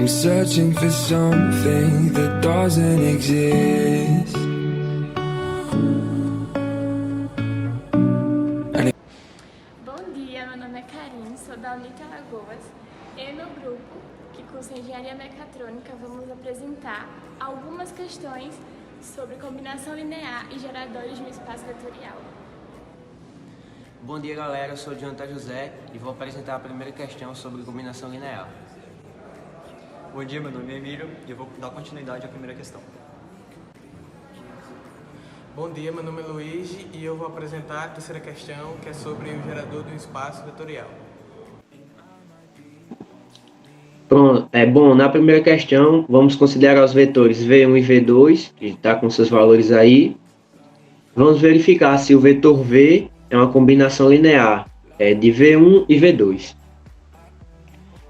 I'm searching for something that doesn't exist. Bom dia, meu nome é Karine, sou da Unita Alagoas. Eu e meu grupo, que cursa Engenharia Mecatrônica, vamos apresentar algumas questões sobre combinação linear e geradores no espaço vetorial. Bom dia, galera, eu sou o Jonathan José e vou apresentar a primeira questão sobre combinação linear. Bom dia, meu nome é Emílio e eu vou dar continuidade à primeira questão. Bom dia, meu nome é Luigi e eu vou apresentar a terceira questão, que é sobre o gerador de um espaço vetorial. Pronto, bom, na primeira questão, vamos considerar os vetores V1 e V2, que está com seus valores aí. Vamos verificar se o vetor V é uma combinação linear de V1 e V2.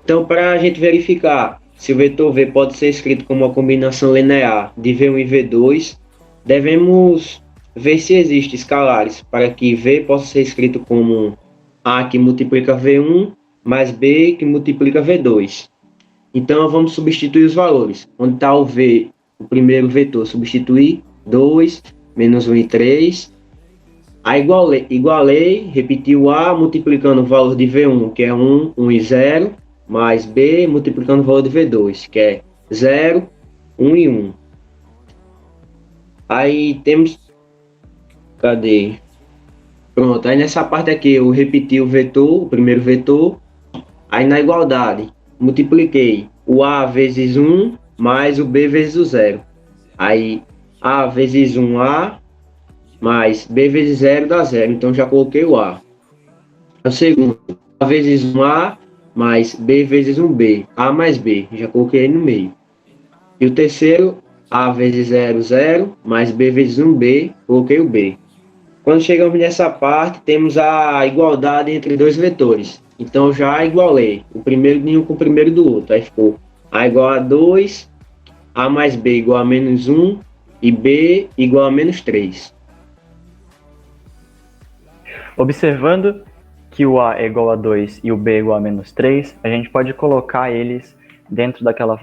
Então, para a gente verificar se o vetor V pode ser escrito como uma combinação linear de V1 e V2, devemos ver se existem escalares para que V possa ser escrito como A que multiplica V1 mais B que multiplica V2. Então, vamos substituir os valores. Onde está o V, o primeiro vetor, substituir 2, menos 1 e 3. Aí igualei, repeti o A multiplicando o valor de V1, que é 1, 1 e 0, mais B multiplicando o valor de V2, que é 0, 1 e 1. Aí temos... Cadê? Pronto, aí nessa parte aqui eu repeti o vetor, o primeiro vetor. Aí na igualdade, multipliquei o A vezes 1 mais o B vezes o 0. Aí A vezes 1A mais B vezes 0 dá 0. Então já coloquei o A. O segundo, A vezes 1A mais B vezes 1B. A mais B, já coloquei no meio. E o terceiro, A vezes 0, 0, mais B vezes 1B, coloquei o B. Quando chegamos nessa parte, temos a igualdade entre dois vetores. Então já igualei o primeiro de um com o primeiro do outro. Aí ficou A igual a 2, A mais B igual a menos 1 e B igual a menos 3. Observando que o A é igual a 2 e o B é igual a menos 3, a gente pode colocar eles dentro daquela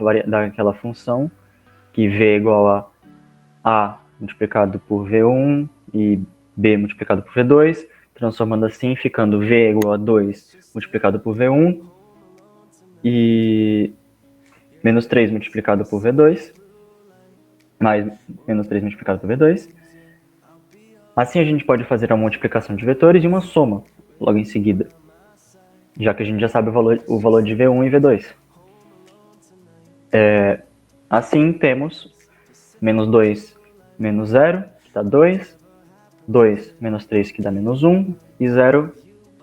função que V é igual a multiplicado por V1 e B multiplicado por V2, transformando assim, ficando V é igual a 2 multiplicado por V1 e menos 3 multiplicado por V2, mais menos 3 multiplicado por V2. Assim a gente pode fazer a multiplicação de vetores e uma soma logo em seguida, já que a gente já sabe o valor de V1 e V2. Assim temos menos 2 menos 0, que dá 2, 2 menos 3, que dá menos 1, e 0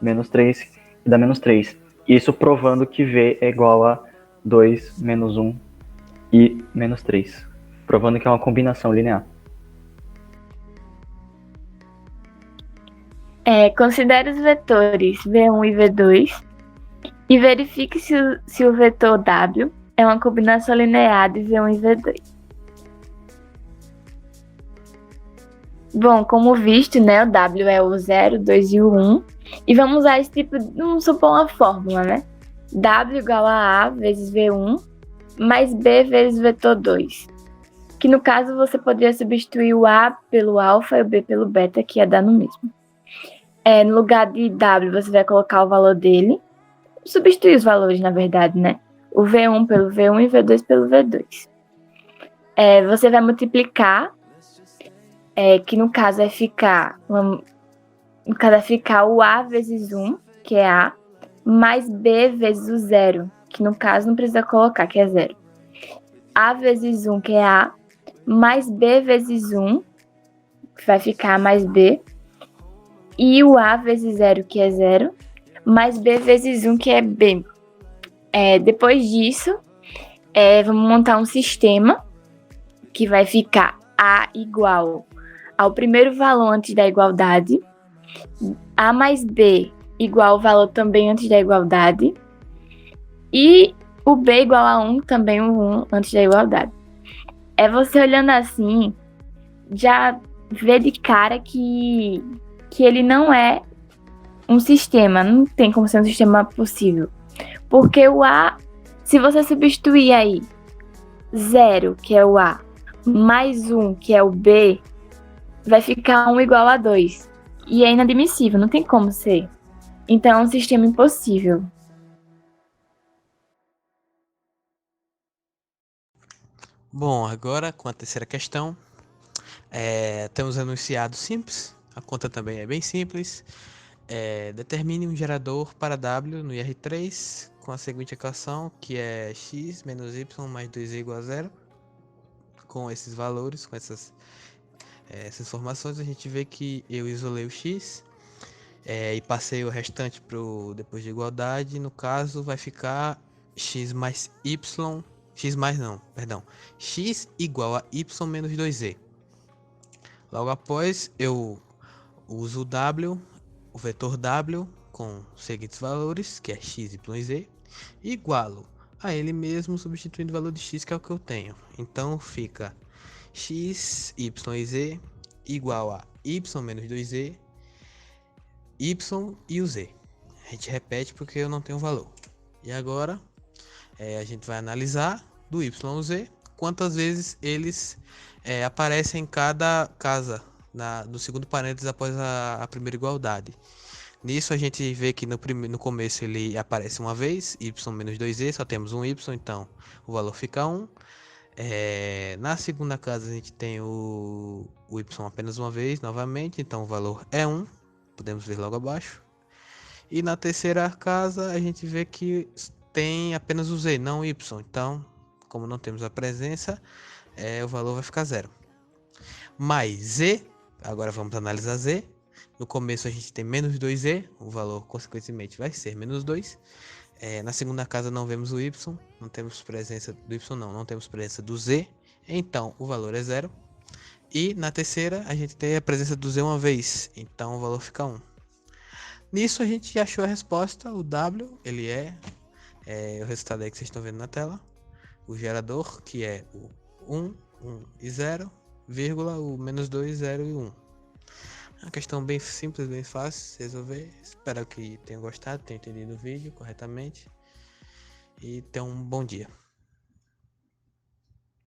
menos 3, que dá menos 3. Isso provando que V é igual a 2 menos 1 e menos 3, provando que é uma combinação linear. Considere os vetores V1 e V2 e verifique se o vetor W é uma combinação linear de V1 e V2. Bom, como visto, né, o W é o 0, 2 e o 1. E vamos usar esse tipo, vamos supor uma fórmula, né? W igual a A vezes V1 mais B vezes vetor 2. Que no caso você poderia substituir o A pelo alfa e o B pelo beta, que ia dar no mesmo. No lugar de W, você vai colocar o valor dele. Substituir os valores, na verdade, né? O V1 pelo V1 e o V2 pelo V2. Você vai multiplicar, que no caso vai ficar... o A vezes 1, que é A, mais B vezes o 0, que no caso não precisa colocar, que é 0. A vezes 1, que é A, mais B vezes 1, que vai ficar mais B, e o A vezes 0, que é 0, mais B vezes 1, que é B. Depois disso, vamos montar um sistema que vai ficar A igual ao primeiro valor antes da igualdade, A mais B igual ao valor também antes da igualdade, e o B igual a 1, também o 1 antes da igualdade. Você olhando assim, já vê de cara que ele não é um sistema, não tem como ser um sistema possível. Porque o A Se você substituir aí 0, que é o A, mais 1, que é o B, vai ficar 1 igual a 2. E é inadmissível, não tem como ser. Então, é um sistema impossível. Bom, agora com a terceira questão, temos enunciado simples, a conta também é bem simples. Determine um gerador para W no IR3 com a seguinte equação, que é x menos y mais 2z igual a 0. Com esses valores, com essas informações, a gente vê que eu isolei o x e passei o restante para o depois de igualdade. No caso, vai ficar x mais y, x igual a y menos 2z. Logo após, eu uso o w, o vetor w, com os seguintes valores, que é x, y e z, e igualo a ele mesmo, substituindo o valor de x, que é o que eu tenho. Então, fica x, y e z igual a y menos 2z, y e o z. A gente repete porque eu não tenho valor. E agora, a gente vai analisar do y ao z, quantas vezes eles aparecem em cada casa, no segundo parênteses após a primeira igualdade. Nisso a gente vê que no começo ele aparece uma vez, y menos 2z, só temos um y, então o valor fica 1. Na segunda casa a gente tem o y apenas uma vez, novamente, então o valor é 1, podemos ver logo abaixo. E na terceira casa a gente vê que tem apenas o z, não o y, então como não temos a presença, o valor vai ficar 0. Mais z, agora vamos analisar z. No começo a gente tem menos 2z, o valor consequentemente vai ser menos 2. Na segunda casa não vemos o y, não temos presença do y, não temos presença do z, então o valor é 0. E na terceira a gente tem a presença do z uma vez, então o valor fica 1. Nisso a gente achou a resposta, o w, ele o resultado aí que vocês estão vendo na tela, o gerador, que é o 1, 1 e 0, vírgula, o menos 2, 0 e 1. Uma questão bem simples, bem fácil de resolver. Espero que tenham gostado, tenham entendido o vídeo corretamente. E tenham um bom dia.